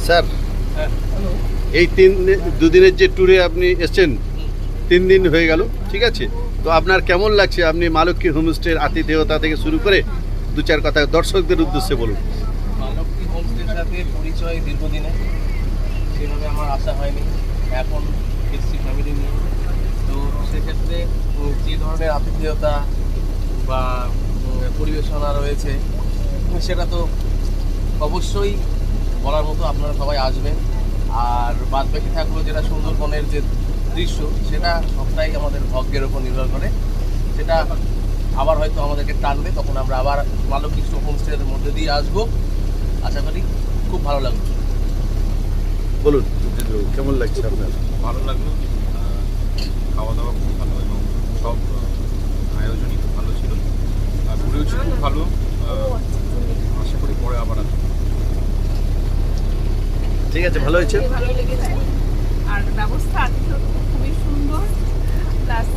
Sir এই দুদিনের যে ট্যুরে আপনি এসেছেন 3 দিন হয়ে গেল, ঠিক আছে, তো আপনার কেমন লাগছে? আপনি মা লক্ষ্মীর হোমস্টের আতিথেয়তা থেকে শুরু করে 2-4 কথা দর্শকদের উদ্দেশ্যে বলুন। মা লক্ষ্মী হোমস্টের সাথে পরিচয় দীর্ঘদিনে, সেভাবে আমার আশা হয়নি, এখন এসছি ফ্যামিলি নিয়ে। তো সেক্ষেত্রে যে ধরনের আতিথেয়তা বা পরিবেশনা রয়েছে সেটা তো অবশ্যই বলার মতো। আপনারা সবাই আসবেন। আর বাদ বাকি থাকলো যেটা সুন্দরবনের যে দৃশ্য, সেটা সবটাই আমাদের ভাগ্যের উপর নির্ভর করে। সেটা আবার হয়তো আমাদেরকে টানবে, তখন আমরা আবার মা লক্ষ্মী হোমস্টের মধ্যে দিয়ে আসবো। আশা করি খুব ভালো লাগবে। বলুন কেমন লাগছে আপনার? ভালো লাগলো, খাওয়া দাওয়া খুব ভালো এবং সব আয়োজনই খুব ভালো ছিল, আর ঘুরেওছি খুব ভালো। আশা করি পরে আবার আসবো। ঠিক আছে, ভালো হয়েছে। ভালো লেগেছে। আর ব্যবস্থা আতিথেয়তা খুবই সুন্দর, প্লাস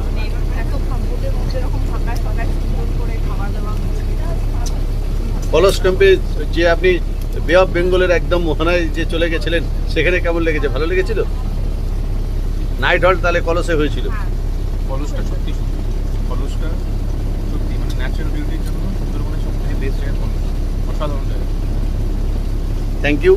মানে এত বোটের মধ্যে এরকম ফাঁকা ফাঁকা সুন্দর করে খাওয়া দাওয়া হয়েছে। পলস ক্যাম্পে যে আপনি বে অফ বেঙ্গলের একদম মোহনায় যে চলে গেছিলেন, সেখানে কেমন লেগেছে? ভালো লেগেছিল? নাইট হল্ট তাহলে কলসে হয়েছিল? হ্যাঁ, কলসটা সত্যি সুন্দর, কলসটা সত্যি মানে ন্যাচারাল বিউটির জন্য সুন্দরবনের সবথেকে বেস্ট জায়গা কলস, অসাধারণ জায়গা। Thank you.